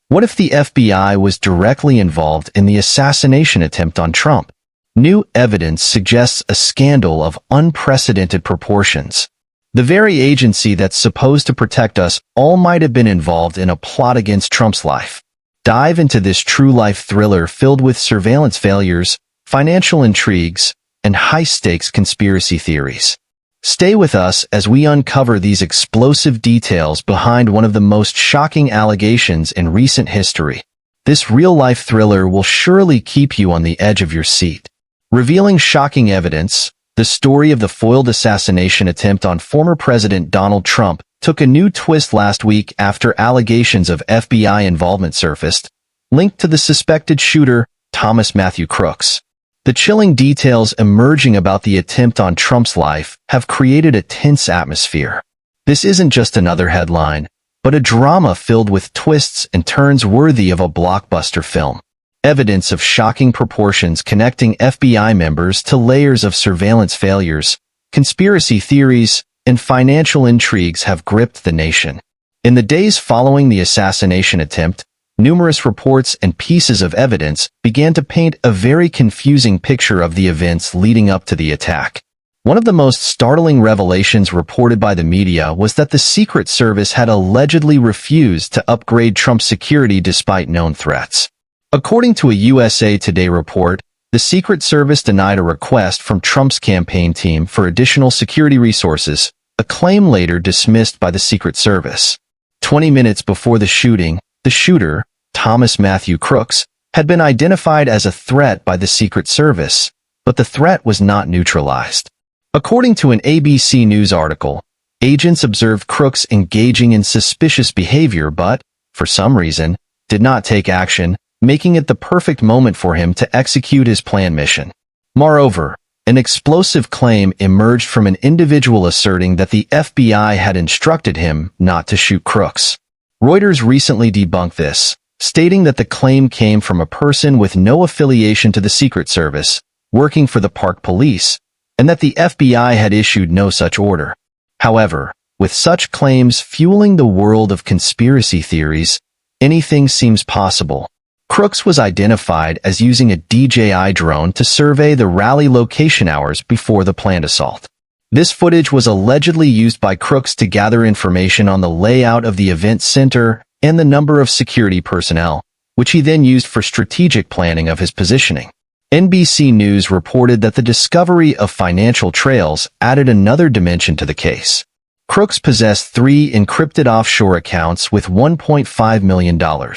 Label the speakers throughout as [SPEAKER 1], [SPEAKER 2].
[SPEAKER 1] What if the FBI was directly involved in the assassination attempt on Trump? New evidence suggests a scandal of unprecedented proportions. The very agency that's supposed to protect us all might have been involved in a plot against Trump's life. Dive into this true-life thriller filled with surveillance failures, financial intrigues, and high-stakes conspiracy theories. Stay with us as we uncover these explosive details behind one of the most shocking allegations in recent history. This real-life thriller will surely keep you on the edge of your seat. Revealing shocking evidence, the story of the foiled assassination attempt on former President Donald Trump took a new twist last week after allegations of FBI involvement surfaced, linked to the suspected shooter, Thomas Matthew Crooks. The chilling details emerging about the attempt on Trump's life have created a tense atmosphere. This isn't just another headline, but a drama filled with twists and turns worthy of a blockbuster film. Evidence of shocking proportions connecting FBI members to layers of surveillance failures, conspiracy theories, and financial intrigues have gripped the nation. In the days following the assassination attempt, numerous reports and pieces of evidence began to paint a very confusing picture of the events leading up to the attack. One of the most startling revelations reported by the media was that the Secret Service had allegedly refused to upgrade Trump's security despite known threats. According to a USA Today report, the Secret Service denied a request from Trump's campaign team for additional security resources, a claim later dismissed by the Secret Service. 20 minutes before the shooting, the shooter, Thomas Matthew Crooks, had been identified as a threat by the Secret Service, but the threat was not neutralized. According to an ABC News article, agents observed Crooks engaging in suspicious behavior but, for some reason, did not take action, making it the perfect moment for him to execute his planned mission. Moreover, an explosive claim emerged from an individual asserting that the FBI had instructed him not to shoot Crooks. Reuters recently debunked this, stating that the claim came from a person with no affiliation to the Secret Service, working for the Park Police, and that the FBI had issued no such order. However, with such claims fueling the world of conspiracy theories, anything seems possible. Crooks was identified as using a DJI drone to survey the rally location hours before the planned assault. This footage was allegedly used by Crooks to gather information on the layout of the event center and the number of security personnel, which he then used for strategic planning of his positioning. NBC News reported that the discovery of financial trails added another dimension to the case. Crooks possessed 3 encrypted offshore accounts with $1.5 million.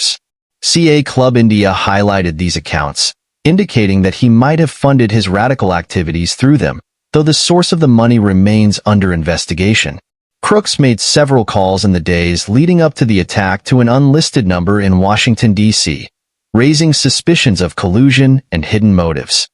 [SPEAKER 1] CA Club India highlighted these accounts, indicating that he might have funded his radical activities through them, though the source of the money remains under investigation. Crooks made several calls in the days leading up to the attack to an unlisted number in Washington, D.C., raising suspicions of collusion and hidden motives.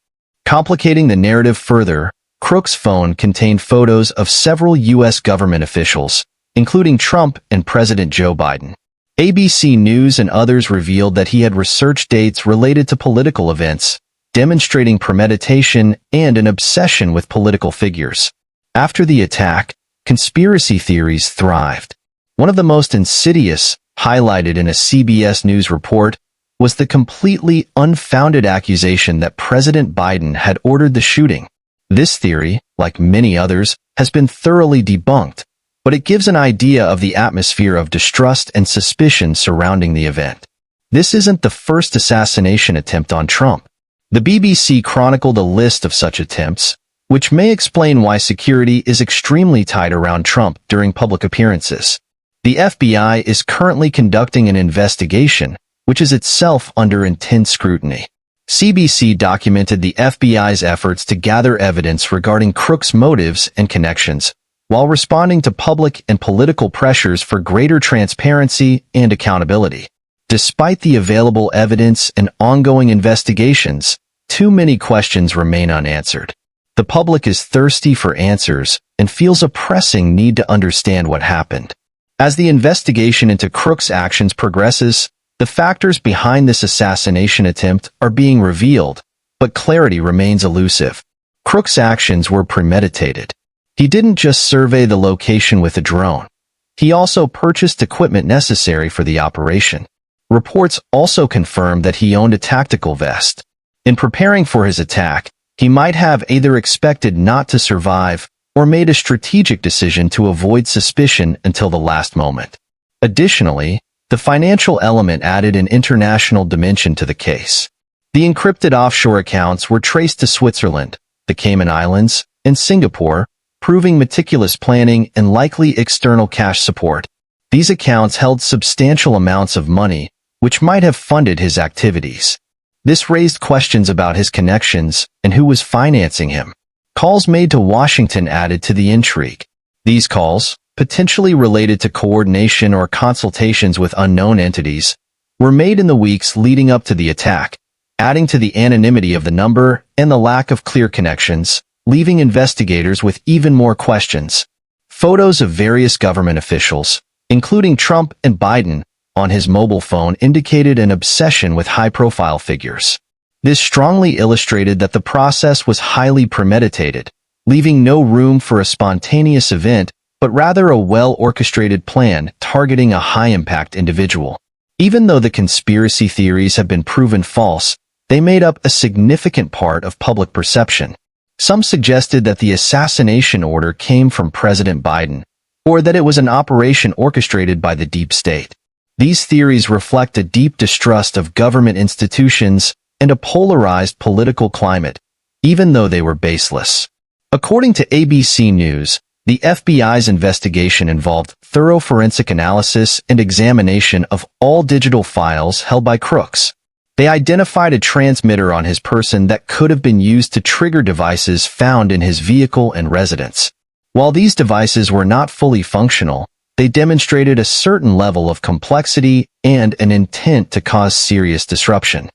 [SPEAKER 1] Complicating the narrative further, Crooks' phone contained photos of several U.S. government officials, including Trump and President Joe Biden. ABC News and others revealed that he had researched dates related to political events, demonstrating premeditation and an obsession with political figures. After the attack, conspiracy theories thrived. One of the most insidious, highlighted in a CBS News report, was the completely unfounded accusation that President Biden had ordered the shooting. This theory, like many others, has been thoroughly debunked, but it gives an idea of the atmosphere of distrust and suspicion surrounding the event. This isn't the first assassination attempt on Trump. The BBC chronicled a list of such attempts, which may explain why security is extremely tight around Trump during public appearances. The FBI is currently conducting an investigation, which is itself under intense scrutiny. CBC documented the FBI's efforts to gather evidence regarding Crooks' motives and connections, while responding to public and political pressures for greater transparency and accountability. Despite the available evidence and ongoing investigations, too many questions remain unanswered. The public is thirsty for answers and feels a pressing need to understand what happened. As the investigation into Crooks' actions progresses, the factors behind this assassination attempt are being revealed, but clarity remains elusive. Crooks' actions were premeditated. He didn't just survey the location with a drone. He also purchased equipment necessary for the operation. Reports also confirmed that he owned a tactical vest. In preparing for his attack, he might have either expected not to survive or made a strategic decision to avoid suspicion until the last moment. Additionally, the financial element added an international dimension to the case. The encrypted offshore accounts were traced to Switzerland, the Cayman Islands, and Singapore, proving meticulous planning and likely external cash support. These accounts held substantial amounts of money, which might have funded his activities. This raised questions about his connections and who was financing him. Calls made to Washington added to the intrigue. These calls, potentially related to coordination or consultations with unknown entities, were made in the weeks leading up to the attack, adding to the anonymity of the number and the lack of clear connections, leaving investigators with even more questions. Photos of various government officials, including Trump and Biden, on his mobile phone indicated an obsession with high-profile figures. This strongly illustrated that the process was highly premeditated, leaving no room for a spontaneous event, but rather a well-orchestrated plan targeting a high-impact individual. Even though the conspiracy theories have been proven false, they made up a significant part of public perception. Some suggested that the assassination order came from President Biden, or that it was an operation orchestrated by the deep state. These theories reflect a deep distrust of government institutions and a polarized political climate, even though they were baseless. According to ABC News, the FBI's investigation involved thorough forensic analysis and examination of all digital files held by crooks. They identified a transmitter on his person that could have been used to trigger devices found in his vehicle and residence. While these devices were not fully functional, they demonstrated a certain level of complexity and an intent to cause serious disruption.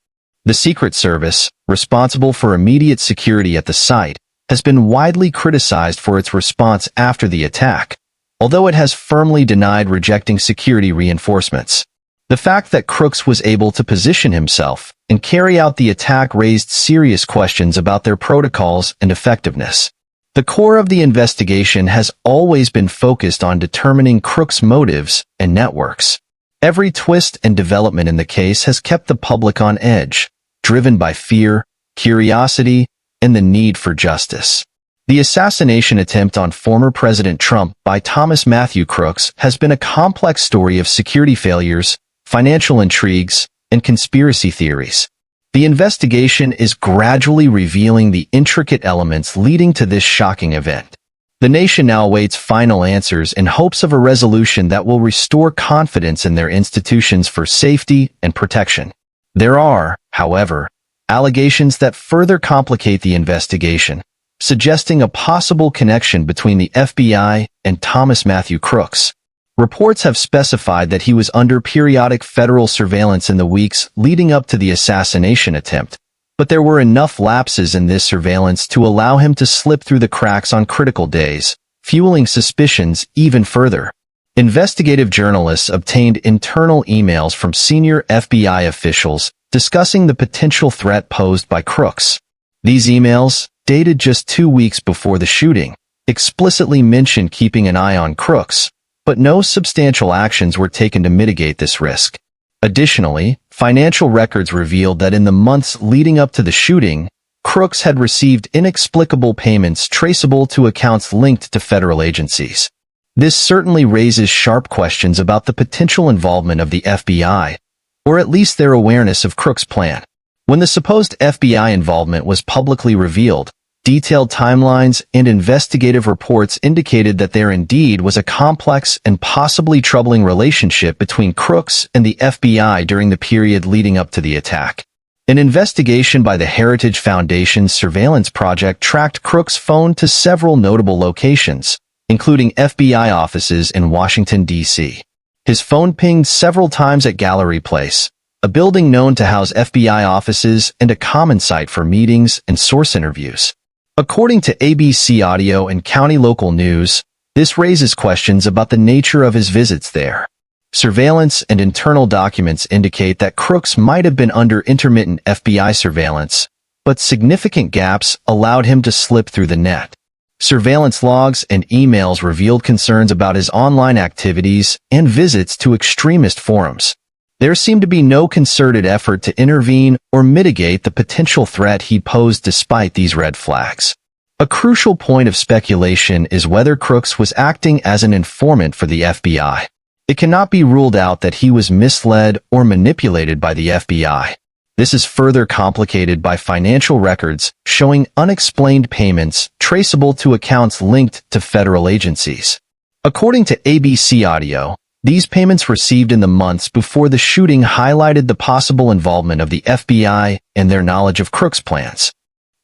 [SPEAKER 1] The Secret Service, responsible for immediate security at the site, has been widely criticized for its response after the attack, although it has firmly denied rejecting security reinforcements. The fact that Crooks was able to position himself and carry out the attack raised serious questions about their protocols and effectiveness. The core of the investigation has always been focused on determining Crooks' motives and networks. Every twist and development in the case has kept the public on edge, driven by fear, curiosity, and the need for justice. The assassination attempt on former President Trump by Thomas Matthew Crooks has been a complex story of security failures, financial intrigues, and conspiracy theories. The investigation is gradually revealing the intricate elements leading to this shocking event. The nation now awaits final answers in hopes of a resolution that will restore confidence in their institutions for safety and protection. There are, however, allegations that further complicate the investigation, suggesting a possible connection between the FBI and Thomas Matthew Crooks. Reports have specified that he was under periodic federal surveillance in the weeks leading up to the assassination attempt, but there were enough lapses in this surveillance to allow him to slip through the cracks on critical days, fueling suspicions even further. Investigative journalists obtained internal emails from senior FBI officials discussing the potential threat posed by Crooks. These emails, dated just 2 weeks before the shooting, explicitly mentioned keeping an eye on Crooks, but no substantial actions were taken to mitigate this risk. Additionally, financial records revealed that in the months leading up to the shooting, Crooks had received inexplicable payments traceable to accounts linked to federal agencies. This certainly raises sharp questions about the potential involvement of the FBI, or at least their awareness of Crooks' plan. When the supposed FBI involvement was publicly revealed, detailed timelines and investigative reports indicated that there indeed was a complex and possibly troubling relationship between Crooks and the FBI during the period leading up to the attack. An investigation by the Heritage Foundation's surveillance project tracked Crooks' phone to several notable locations, including FBI offices in Washington, D.C. His phone pinged several times at Gallery Place, a building known to house FBI offices and a common site for meetings and source interviews. According to ABC Audio and County Local News, this raises questions about the nature of his visits there. Surveillance and internal documents indicate that Crooks might have been under intermittent FBI surveillance, but significant gaps allowed him to slip through the net. Surveillance logs and emails revealed concerns about his online activities and visits to extremist forums. There seemed to be no concerted effort to intervene or mitigate the potential threat he posed despite these red flags. A crucial point of speculation is whether Crooks was acting as an informant for the FBI. It cannot be ruled out that he was misled or manipulated by the FBI. This is further complicated by financial records showing unexplained payments traceable to accounts linked to federal agencies. According to ABC Audio, these payments received in the months before the shooting highlighted the possible involvement of the FBI and their knowledge of Crooks' plans.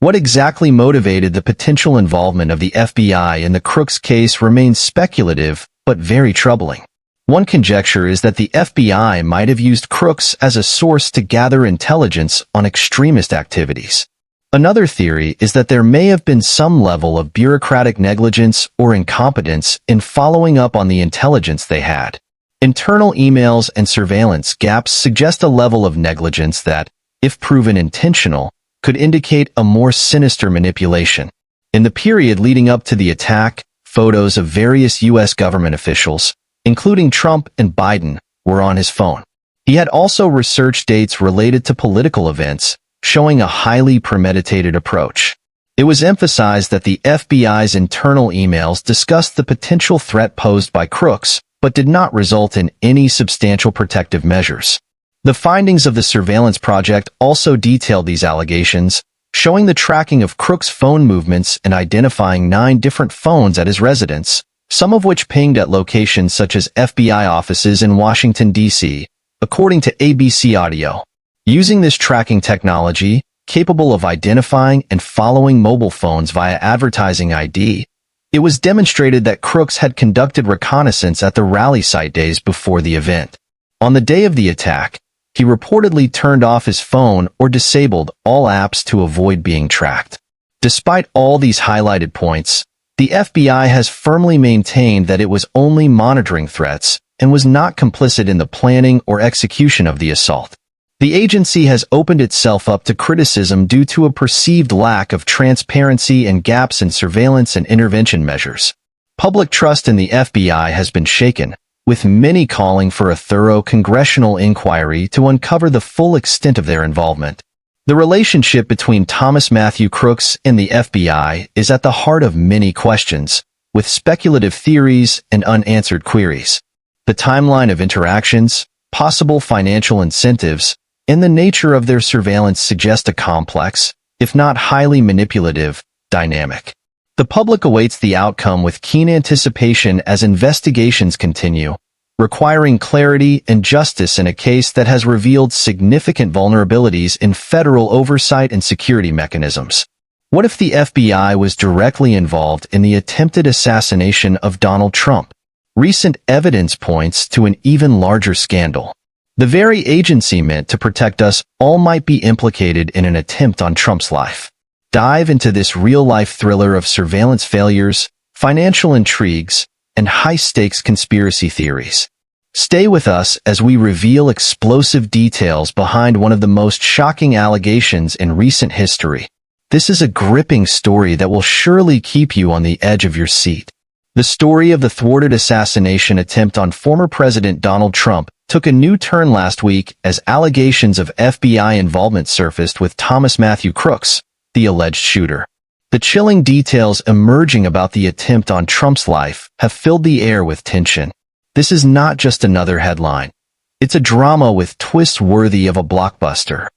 [SPEAKER 1] What exactly motivated the potential involvement of the FBI in the Crooks case remains speculative, but very troubling. One conjecture is that the FBI might have used Crooks as a source to gather intelligence on extremist activities. Another theory is that there may have been some level of bureaucratic negligence or incompetence in following up on the intelligence they had. Internal emails and surveillance gaps suggest a level of negligence that, if proven intentional, could indicate a more sinister manipulation. In the period leading up to the attack, photos of various U.S. government officials, including Trump and Biden, were on his phone. He had also researched dates related to political events, showing a highly premeditated approach. It was emphasized that the FBI's internal emails discussed the potential threat posed by Crooks, but did not result in any substantial protective measures. The findings of the surveillance project also detailed these allegations, showing the tracking of Crooks' phone movements and identifying 9 different phones at his residence, some of which pinged at locations such as FBI offices in Washington, D.C., according to ABC Audio. Using this tracking technology, capable of identifying and following mobile phones via advertising ID, it was demonstrated that Crooks had conducted reconnaissance at the rally site days before the event. On the day of the attack, he reportedly turned off his phone or disabled all apps to avoid being tracked. Despite all these highlighted points, the FBI has firmly maintained that it was only monitoring threats and was not complicit in the planning or execution of the assault. The agency has opened itself up to criticism due to a perceived lack of transparency and gaps in surveillance and intervention measures. Public trust in the FBI has been shaken, with many calling for a thorough congressional inquiry to uncover the full extent of their involvement. The relationship between Thomas Matthew Crooks and the FBI is at the heart of many questions, with speculative theories and unanswered queries. The timeline of interactions, possible financial incentives, and the nature of their surveillance suggest a complex, if not highly manipulative, dynamic. The public awaits the outcome with keen anticipation as investigations continue, requiring clarity and justice in a case that has revealed significant vulnerabilities in federal oversight and security mechanisms. What if the FBI was directly involved in the attempted assassination of Donald Trump? Recent evidence points to an even larger scandal. The very agency meant to protect us all might be implicated in an attempt on Trump's life. Dive into this real-life thriller of surveillance failures, financial intrigues, and high-stakes conspiracy theories. Stay with us as we reveal explosive details behind one of the most shocking allegations in recent history. This is a gripping story that will surely keep you on the edge of your seat. The story of the thwarted assassination attempt on former President Donald Trump took a new turn last week as allegations of FBI involvement surfaced with Thomas Matthew Crooks, the alleged shooter. The chilling details emerging about the attempt on Trump's life have filled the air with tension. This is not just another headline. It's a drama with twists worthy of a blockbuster.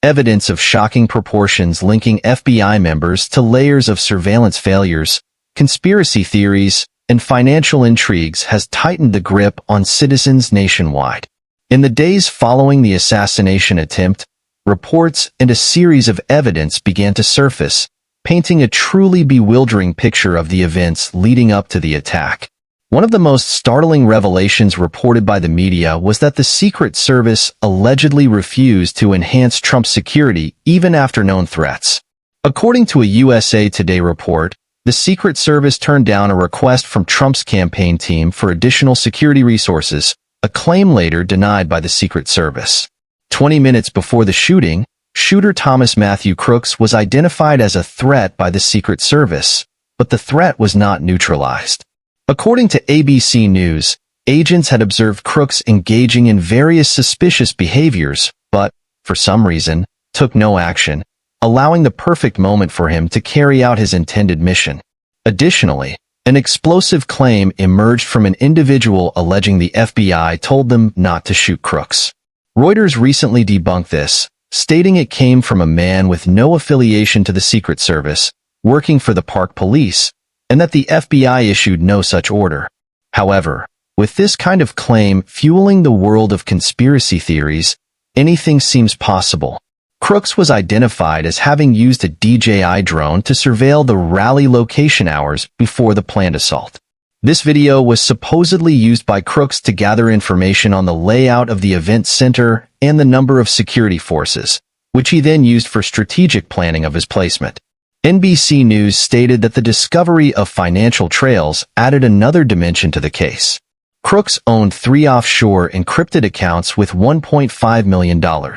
[SPEAKER 1] Evidence of shocking proportions linking FBI members to layers of surveillance failures, conspiracy theories, and financial intrigues has tightened the grip on citizens nationwide. In the days following the assassination attempt, reports and a series of evidence began to surface, painting a truly bewildering picture of the events leading up to the attack. One of the most startling revelations reported by the media was that the Secret Service allegedly refused to enhance Trump's security even after known threats. According to a USA Today report, the Secret Service turned down a request from Trump's campaign team for additional security resources, a claim later denied by the Secret Service. 20 minutes before the shooting, shooter Thomas Matthew Crooks was identified as a threat by the Secret Service, but the threat was not neutralized. According to ABC News, Agents had observed Crooks engaging in various suspicious behaviors, but, for some reason, took no action, allowing the perfect moment for him to carry out his intended mission. Additionally, an explosive claim emerged from an individual alleging the FBI told them not to shoot Crooks. Reuters recently debunked this, stating it came from a man with no affiliation to the Secret Service, working for the Park Police, and that the FBI issued no such order. However, with this kind of claim fueling the world of conspiracy theories, anything seems possible. Crooks was identified as having used a DJI drone to surveil the rally location hours before the planned assault. This video was supposedly used by Crooks to gather information on the layout of the event center and the number of security forces, which he then used for strategic planning of his placement. NBC News stated that the discovery of financial trails added another dimension to the case. Crooks owned 3 offshore encrypted accounts with $1.5 million.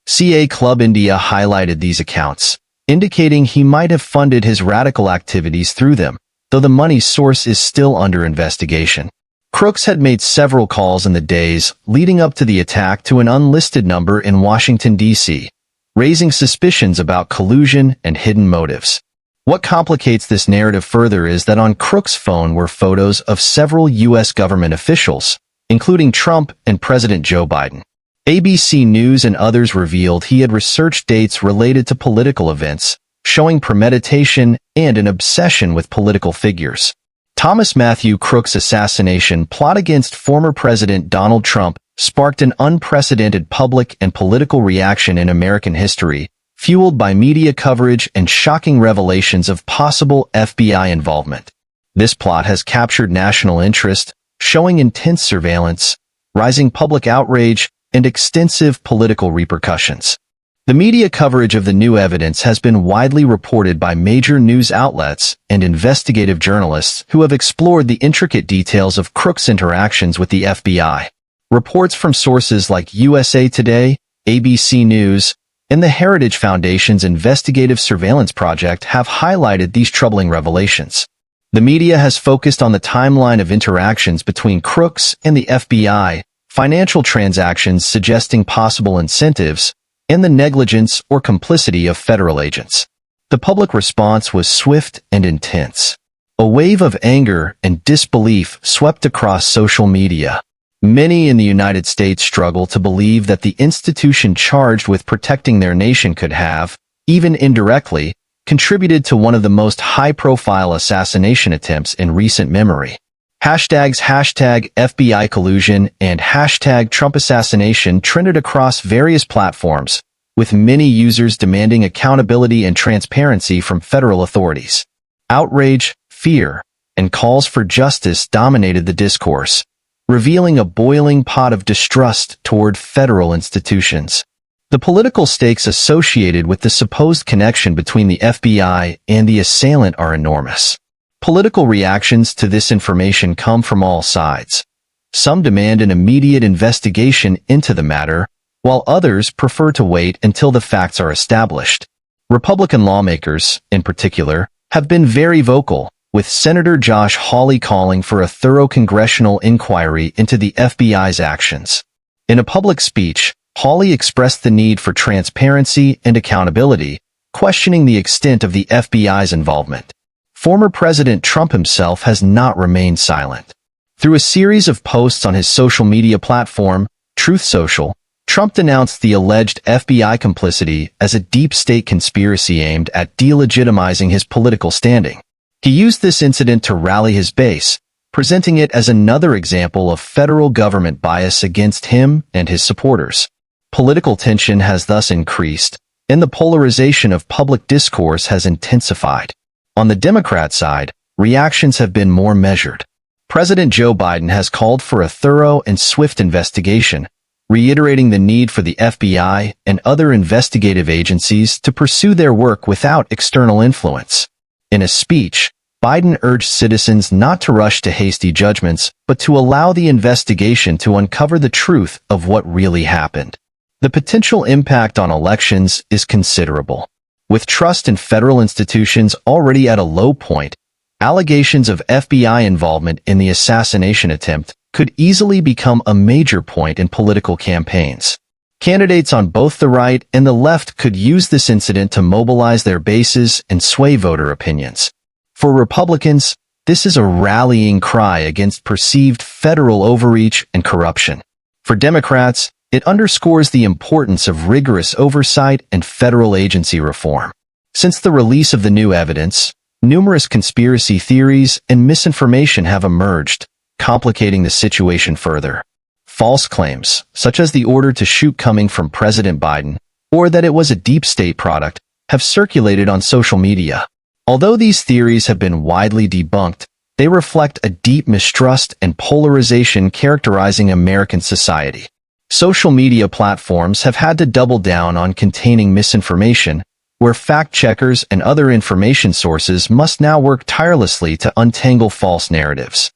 [SPEAKER 1] CA Club India highlighted these accounts, indicating he might have funded his radical activities through them, though the money's source is still under investigation. Crooks had made several calls in the days leading up to the attack to an unlisted number in Washington, D.C., raising suspicions about collusion and hidden motives. What complicates this narrative further is that on Crooks' phone were photos of several U.S. government officials, including Trump and President Joe Biden. ABC News and others revealed he had researched dates related to political events, showing premeditation and an obsession with political figures. Thomas Matthew Crooks' assassination plot against former President Donald Trump sparked an unprecedented public and political reaction in American history, fueled by media coverage and shocking revelations of possible FBI involvement. This plot has captured national interest, showing intense surveillance, rising public outrage, and extensive political repercussions. The media coverage of the new evidence has been widely reported by major news outlets and investigative journalists who have explored the intricate details of Crooks' interactions with the FBI. Reports from sources like USA Today, ABC News, and the Heritage Foundation's Investigative Surveillance Project have highlighted these troubling revelations. The media has focused on the timeline of interactions between Crooks and the FBI, financial transactions suggesting possible incentives, and the negligence or complicity of federal agents. The public response was swift and intense. A wave of anger and disbelief swept across social media. Many in the United States struggle to believe that the institution charged with protecting their nation could have, even indirectly, contributed to one of the most high-profile assassination attempts in recent memory. Hashtags #FBI collusion and #Trump assassination trended across various platforms, with many users demanding accountability and transparency from federal authorities. Outrage, fear, and calls for justice dominated the discourse, revealing a boiling pot of distrust toward federal institutions. The political stakes associated with the supposed connection between the FBI and the assailant are enormous. Political reactions to this information come from all sides. Some demand an immediate investigation into the matter, while others prefer to wait until the facts are established. Republican lawmakers, in particular, have been very vocal, with Senator Josh Hawley calling for a thorough congressional inquiry into the FBI's actions. In a public speech, Hawley expressed the need for transparency and accountability, questioning the extent of the FBI's involvement. Former President Trump himself has not remained silent. Through a series of posts on his social media platform, Truth Social, Trump denounced the alleged FBI complicity as a deep state conspiracy aimed at delegitimizing his political standing. He used this incident to rally his base, presenting it as another example of federal government bias against him and his supporters. Political tension has thus increased, and the polarization of public discourse has intensified. On the Democrat side, reactions have been more measured. President Joe Biden has called for a thorough and swift investigation, reiterating the need for the FBI and other investigative agencies to pursue their work without external influence. In a speech, Biden urged citizens not to rush to hasty judgments, but to allow the investigation to uncover the truth of what really happened. The potential impact on elections is considerable. With trust in federal institutions already at a low point, allegations of FBI involvement in the assassination attempt could easily become a major point in political campaigns. Candidates on both the right and the left could use this incident to mobilize their bases and sway voter opinions. For Republicans, this is a rallying cry against perceived federal overreach and corruption. For Democrats, it underscores the importance of rigorous oversight and federal agency reform. Since the release of the new evidence, numerous conspiracy theories and misinformation have emerged, complicating the situation further. False claims, such as the order to shoot coming from President Biden, or that it was a deep state product, have circulated on social media. Although these theories have been widely debunked, they reflect a deep mistrust and polarization characterizing American society. Social media platforms have had to double down on containing misinformation, where fact-checkers and other information sources must now work tirelessly to untangle false narratives.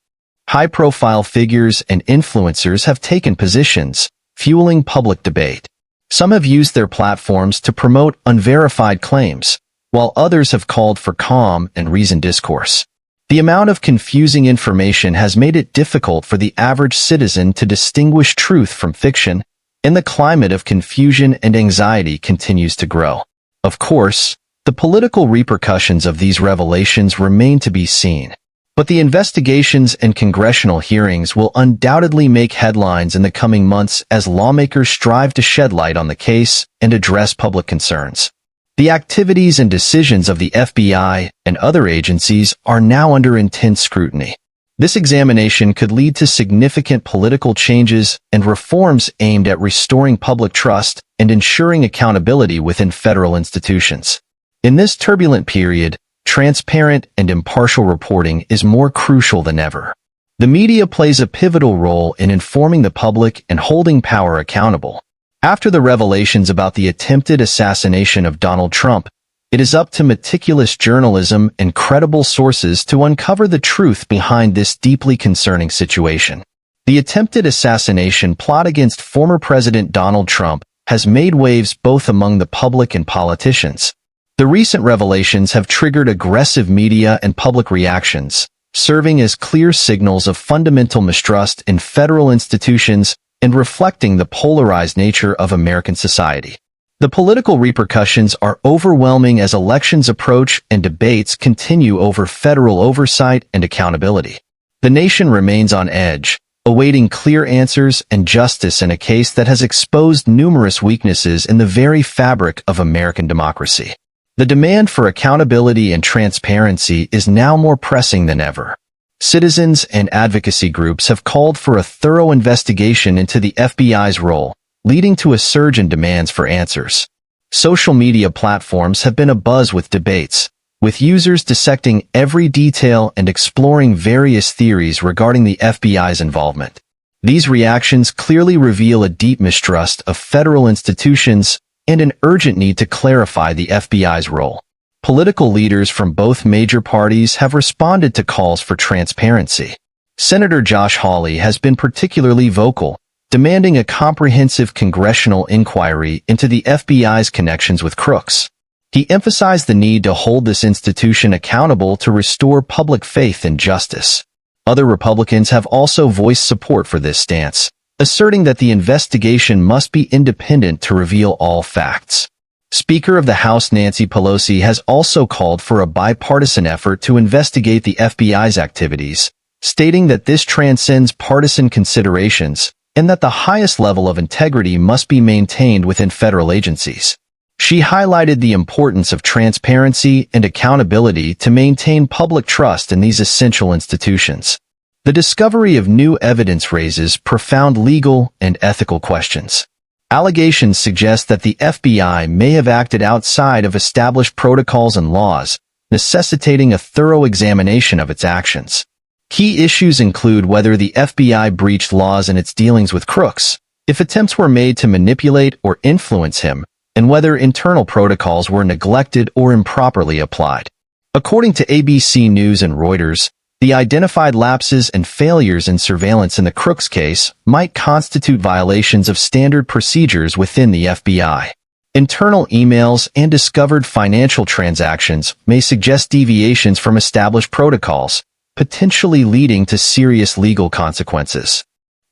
[SPEAKER 1] High-profile figures and influencers have taken positions, fueling public debate. Some have used their platforms to promote unverified claims, while others have called for calm and reasoned discourse. The amount of confusing information has made it difficult for the average citizen to distinguish truth from fiction, and the climate of confusion and anxiety continues to grow. Of course, the political repercussions of these revelations remain to be seen. But the investigations and congressional hearings will undoubtedly make headlines in the coming months as lawmakers strive to shed light on the case and address public concerns. The activities and decisions of the FBI and other agencies are now under intense scrutiny. This examination could lead to significant political changes and reforms aimed at restoring public trust and ensuring accountability within federal institutions. In this turbulent period, transparent and impartial reporting is more crucial than ever. The media plays a pivotal role in informing the public and holding power accountable. After the revelations about the attempted assassination of Donald Trump, it is up to meticulous journalism and credible sources to uncover the truth behind this deeply concerning situation. The attempted assassination plot against former President Donald Trump has made waves both among the public and politicians. The recent revelations have triggered aggressive media and public reactions, serving as clear signals of fundamental mistrust in federal institutions and reflecting the polarized nature of American society. The political repercussions are overwhelming as elections approach and debates continue over federal oversight and accountability. The nation remains on edge, awaiting clear answers and justice in a case that has exposed numerous weaknesses in the very fabric of American democracy. The demand for accountability and transparency is now more pressing than ever. Citizens and advocacy groups have called for a thorough investigation into the FBI's role, leading to a surge in demands for answers. Social media platforms have been abuzz with debates, with users dissecting every detail and exploring various theories regarding the FBI's involvement. These reactions clearly reveal a deep mistrust of federal institutions and an urgent need to clarify the FBI's role. Political leaders from both major parties have responded to calls for transparency. Senator Josh Hawley has been particularly vocal, demanding a comprehensive congressional inquiry into the FBI's connections with crooks. He emphasized the need to hold this institution accountable to restore public faith in justice. Other Republicans have also voiced support for this stance, asserting that the investigation must be independent to reveal all facts. Speaker of the House Nancy Pelosi has also called for a bipartisan effort to investigate the FBI's activities, stating that this transcends partisan considerations and that the highest level of integrity must be maintained within federal agencies. She highlighted the importance of transparency and accountability to maintain public trust in these essential institutions. The discovery of new evidence raises profound legal and ethical questions. Allegations suggest that the FBI may have acted outside of established protocols and laws, necessitating a thorough examination of its actions. Key issues include whether the FBI breached laws in its dealings with crooks, if attempts were made to manipulate or influence him, and whether internal protocols were neglected or improperly applied. According to ABC News and Reuters, the identified lapses and failures in surveillance in the Crooks case might constitute violations of standard procedures within the FBI. Internal emails and discovered financial transactions may suggest deviations from established protocols, potentially leading to serious legal consequences.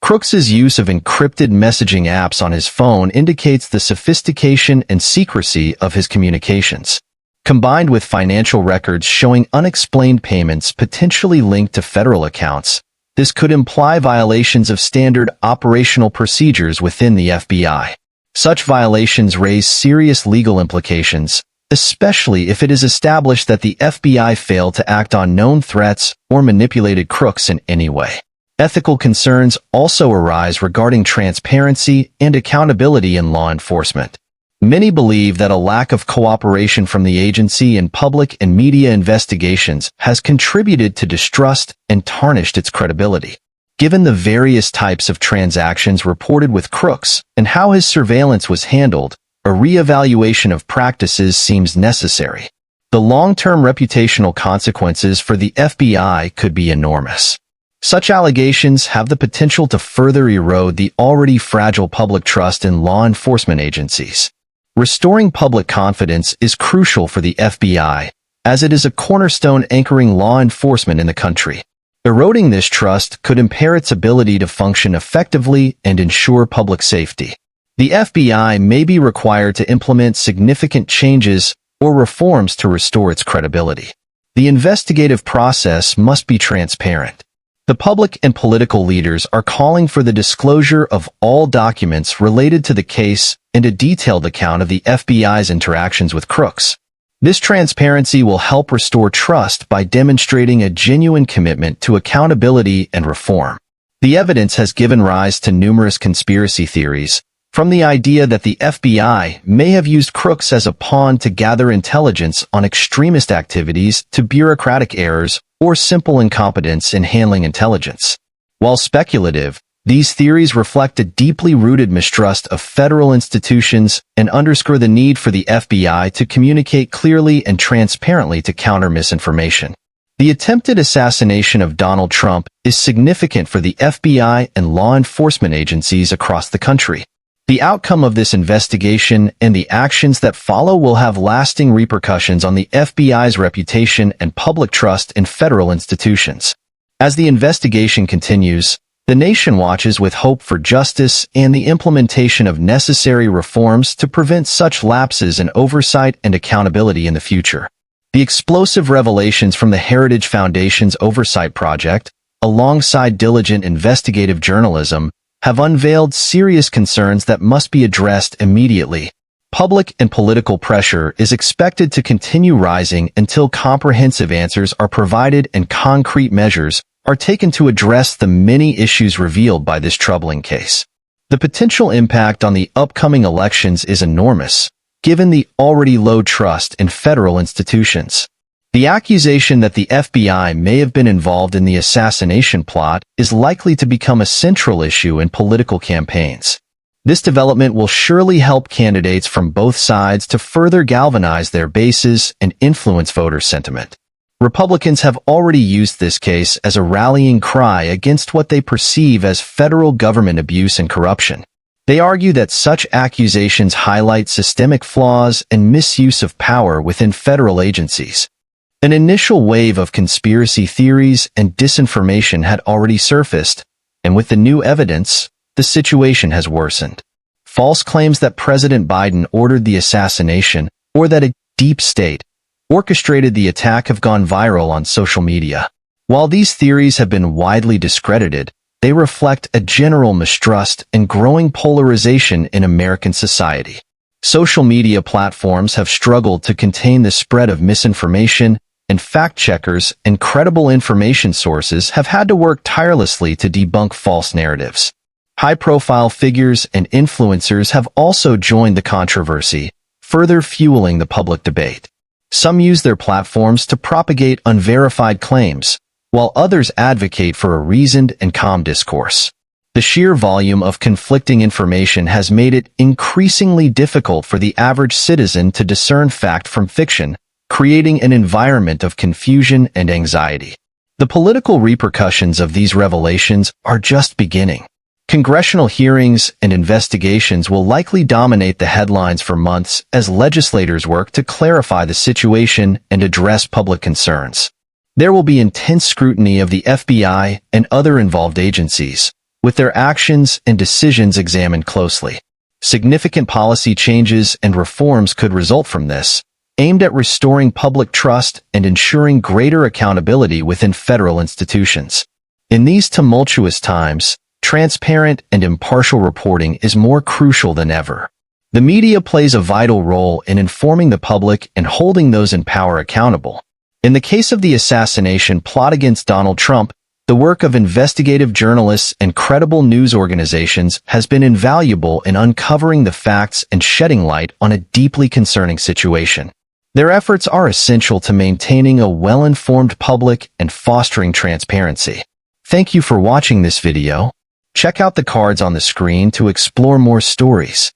[SPEAKER 1] Crooks's use of encrypted messaging apps on his phone indicates the sophistication and secrecy of his communications. Combined with financial records showing unexplained payments potentially linked to federal accounts, this could imply violations of standard operational procedures within the FBI. Such violations raise serious legal implications, especially if it is established that the FBI failed to act on known threats or manipulated Crooks in any way. Ethical concerns also arise regarding transparency and accountability in law enforcement. Many believe that a lack of cooperation from the agency in public and media investigations has contributed to distrust and tarnished its credibility. Given the various types of transactions reported with Crooks and how his surveillance was handled, a re-evaluation of practices seems necessary. The long-term reputational consequences for the FBI could be enormous. Such allegations have the potential to further erode the already fragile public trust in law enforcement agencies. Restoring public confidence is crucial for the FBI, as it is a cornerstone anchoring law enforcement in the country. Eroding this trust could impair its ability to function effectively and ensure public safety. The FBI may be required to implement significant changes or reforms to restore its credibility. The investigative process must be transparent. The public and political leaders are calling for the disclosure of all documents related to the case and a detailed account of the FBI's interactions with Crooks. This transparency will help restore trust by demonstrating a genuine commitment to accountability and reform. The evidence has given rise to numerous conspiracy theories, from the idea that the FBI may have used Crooks as a pawn to gather intelligence on extremist activities to bureaucratic errors or simple incompetence in handling intelligence. While speculative, these theories reflect a deeply rooted mistrust of federal institutions and underscore the need for the FBI to communicate clearly and transparently to counter misinformation. The attempted assassination of Donald Trump is significant for the FBI and law enforcement agencies across the country. The outcome of this investigation and the actions that follow will have lasting repercussions on the FBI's reputation and public trust in federal institutions. As the investigation continues, the nation watches with hope for justice and the implementation of necessary reforms to prevent such lapses in oversight and accountability in the future. The explosive revelations from the Heritage Foundation's Oversight Project, alongside diligent investigative journalism, have unveiled serious concerns that must be addressed immediately. Public and political pressure is expected to continue rising until comprehensive answers are provided and concrete measures are taken to address the many issues revealed by this troubling case. The potential impact on the upcoming elections is enormous, given the already low trust in federal institutions. The accusation that the FBI may have been involved in the assassination plot is likely to become a central issue in political campaigns. This development will surely help candidates from both sides to further galvanize their bases and influence voter sentiment. Republicans have already used this case as a rallying cry against what they perceive as federal government abuse and corruption. They argue that such accusations highlight systemic flaws and misuse of power within federal agencies. An initial wave of conspiracy theories and disinformation had already surfaced, and with the new evidence, the situation has worsened. False claims that President Biden ordered the assassination or that a deep state orchestrated the attack have gone viral on social media. While these theories have been widely discredited, they reflect a general mistrust and growing polarization in American society. Social media platforms have struggled to contain the spread of misinformation, and fact-checkers and credible information sources have had to work tirelessly to debunk false narratives. High-profile figures and influencers have also joined the controversy, further fueling the public debate. Some use their platforms to propagate unverified claims, while others advocate for a reasoned and calm discourse. The sheer volume of conflicting information has made it increasingly difficult for the average citizen to discern fact from fiction, creating an environment of confusion and anxiety. The political repercussions of these revelations are just beginning. Congressional hearings and investigations will likely dominate the headlines for months as legislators work to clarify the situation and address public concerns. There will be intense scrutiny of the FBI and other involved agencies, with their actions and decisions examined closely. Significant policy changes and reforms could result from this, aimed at restoring public trust and ensuring greater accountability within federal institutions. In these tumultuous times, transparent and impartial reporting is more crucial than ever. The media plays a vital role in informing the public and holding those in power accountable. In the case of the assassination plot against Donald Trump, the work of investigative journalists and credible news organizations has been invaluable in uncovering the facts and shedding light on a deeply concerning situation. Their efforts are essential to maintaining a well-informed public and fostering transparency. Thank you for watching this video. Check out the cards on the screen to explore more stories.